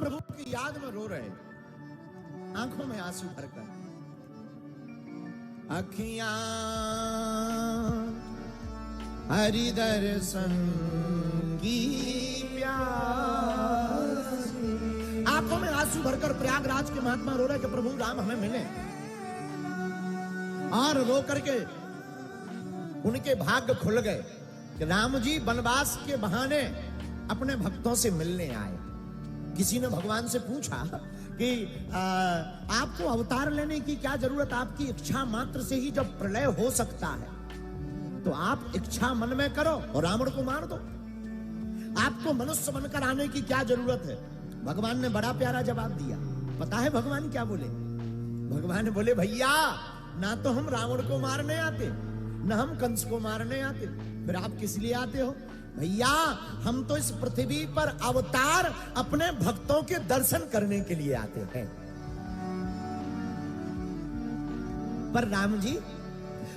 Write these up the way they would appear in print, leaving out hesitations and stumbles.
महाप्रभु की याद में रो रहे, आंखों में आंसू भरकर। अखियां हरि दर्शन की प्यास, आंखों में आंसू भरकर प्रयागराज के महात्मा रो रहे कि प्रभु राम हमें मिले। और रो करके उनके भाग्य खुल गए कि राम जी वनवास के बहाने अपने भक्तों से मिलने आए। किसी ने भगवान से पूछा कि आपको अवतार लेने की क्या जरूरत, आपकी इच्छा मात्र से ही जब प्रलय हो सकता है तो आप इच्छा मन में करो और रावण को मार दो। आपको मनुष्य बनकर आने की क्या जरूरत है? भगवान ने बड़ा प्यारा जवाब दिया। पता है भगवान क्या बोले? भगवान बोले, भैया ना तो हम रावण को मारने आते, ना हम कंस को मारने आते, फिर आप किस लिए आते हो? भैया हम तो इस पृथ्वी पर अवतार अपने भक्तों के दर्शन करने के लिए आते हैं। पर राम जी,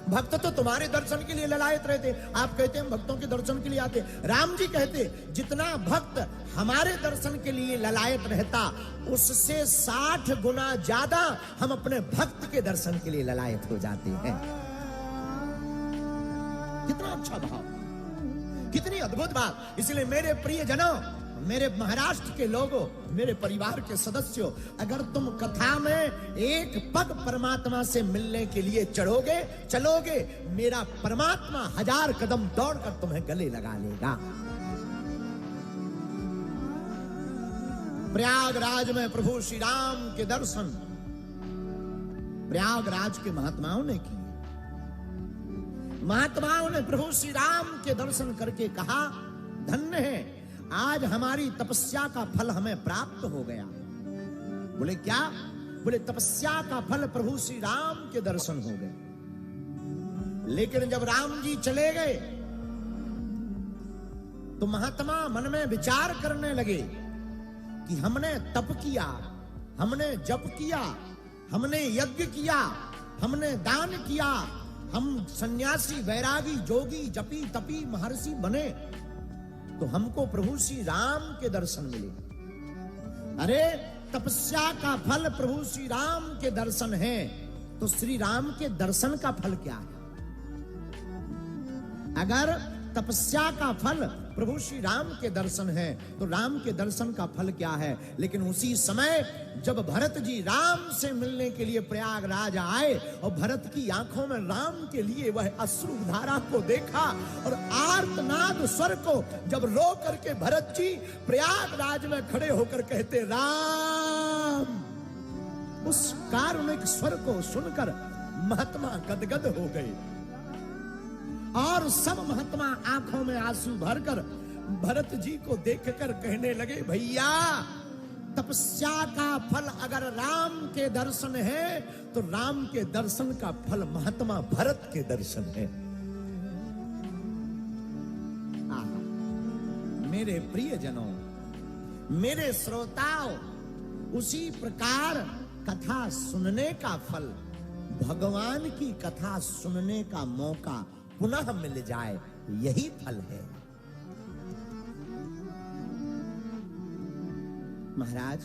भक्त तो तुम्हारे दर्शन के लिए ललायत रहते, आप कहते हैं भक्तों के दर्शन के लिए आते। राम जी कहते, जितना भक्त हमारे दर्शन के लिए ललायत रहता उससे 60 गुना ज्यादा हम अपने भक्त के दर्शन के लिए ललायत हो जाते हैं। कितना अच्छा भाव, कितनी अद्भुत बात। इसलिए मेरे प्रिय जनों, मेरे महाराष्ट्र के लोगों, मेरे परिवार के सदस्यों, अगर तुम कथा में एक पग परमात्मा से मिलने के लिए चलोगे, मेरा परमात्मा 1000 कदम दौड़कर तुम्हें गले लगा लेगा। प्रयागराज में प्रभु श्री राम के दर्शन प्रयागराज के महात्माओं ने किए। महात्माओं ने प्रभु श्री राम के दर्शन करके कहा, धन्य है, आज हमारी तपस्या का फल हमें प्राप्त हो गया। बोले क्या? बोले तपस्या का फल प्रभु श्री राम के दर्शन हो गए। लेकिन जब राम जी चले गए तो महात्मा मन में विचार करने लगे कि हमने तप किया, हमने जप किया, हमने यज्ञ किया, हमने दान किया, हम सन्यासी, वैरागी, जोगी, जपी, तपी, महर्षि बने तो हमको प्रभु श्री राम के दर्शन मिले। अरे तपस्या का फल प्रभु श्री राम के दर्शन है, तो श्री राम के दर्शन का फल क्या है? अगर तपस्या का फल प्रभु श्री राम के दर्शन है तो राम के दर्शन का फल क्या है? लेकिन उसी समय जब भरत जी राम से मिलने के लिए प्रयागराज आए और भरत की आंखों में राम के लिए वह अश्रुधारा को देखा और आर्तनाद स्वर को जब रो करके भरत जी प्रयागराज में खड़े होकर कहते राम, उस कारुणिक स्वर को सुनकर महात्मा गदगद हो गए और सब महात्मा आंखों में आंसू भरकर भरत जी को देखकर कहने लगे, भैया तपस्या का फल अगर राम के दर्शन है तो राम के दर्शन का फल महात्मा भरत के दर्शन है। मेरे प्रियजनों, मेरे श्रोताओं, उसी प्रकार कथा सुनने का फल, भगवान की कथा सुनने का मौका पुनः मिल जाए, यही फल है। महाराज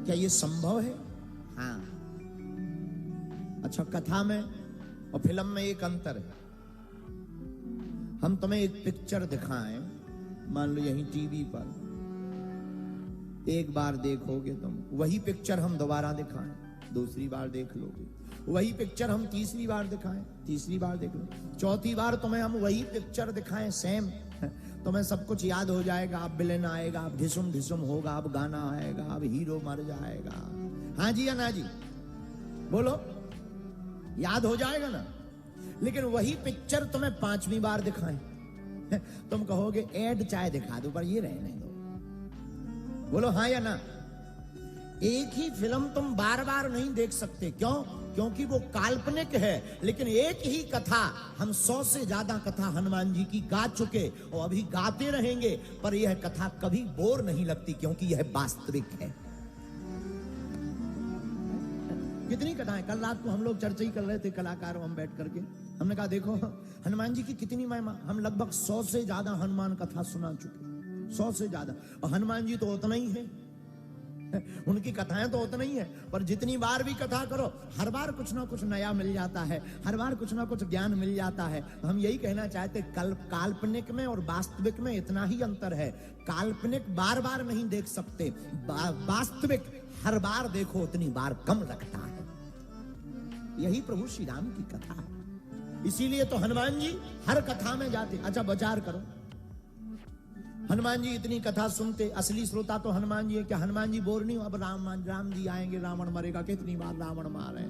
क्या ये संभव है? हाँ। अच्छा, कथा में और फिल्म में एक अंतर है। हम तुम्हें एक पिक्चर दिखाएं, मान लो यहीं टीवी पर, एक बार देखोगे तुम, वही पिक्चर हम दोबारा दिखाएं, दूसरी बार देख लोगे। वही पिक्चर हम तीसरी बार दिखाएं, तीसरी बार देख लो, चौथी बार तुम्हें हम वही पिक्चर दिखाएं सेम, तुम्हें सब कुछ याद हो जाएगा। अब विलेन आएगा, अब ढिसुम ढिसुम होगा, अब गाना आएगा, अब हीरो मर जाएगा। हाँ जी या ना जी? बोलो, याद हो जाएगा ना? लेकिन वही पिक्चर तुम्हें 5वीं बार दिखाएं, तुम कहोगे ऐड चाहे दिखा दो पर ये रहने दो। बोलो हाँ या ना? एक ही फिल्म तुम बार बार नहीं देख सकते। क्यों? क्योंकि वो काल्पनिक है। लेकिन एक ही कथा हम 100 से ज्यादा कथा हनुमान जी की गा चुके और अभी गाते रहेंगे, पर यह कथा कभी बोर नहीं लगती क्योंकि यह वास्तविक है। कितनी कथाएं, कल रात को हम लोग चर्चा ही कर रहे थे कलाकार, हम बैठ करके हमने कहा देखो हनुमान जी की कितनी महिमा। हम लगभग 100 से ज्यादा हनुमान कथा सुना चुके, 100 से ज्यादा। और हनुमान जी तो उतना ही है, उनकी कथाएं तो उतना ही है, पर जितनी बार भी कथा करो हर बार कुछ ना कुछ नया मिल जाता है, हर बार कुछ ना कुछ ज्ञान मिल जाता है। तो हम यही कहना चाहते, काल्पनिक में और वास्तविक में इतना ही अंतर है। काल्पनिक बार बार नहीं देख सकते, वास्तविक हर बार देखो उतनी बार कम लगता है। यही प्रभु श्री राम की कथा है। इसीलिए तो हनुमान जी हर कथा में जाते। अच्छा विचार करो, हनुमान जी इतनी कथा सुनते, असली श्रोता तो हनुमान जी है। क्या हनुमान जी बोर नहीं हो? अब राम जी आएंगे, रावण मरेगा, कितनी बार रावण मारे।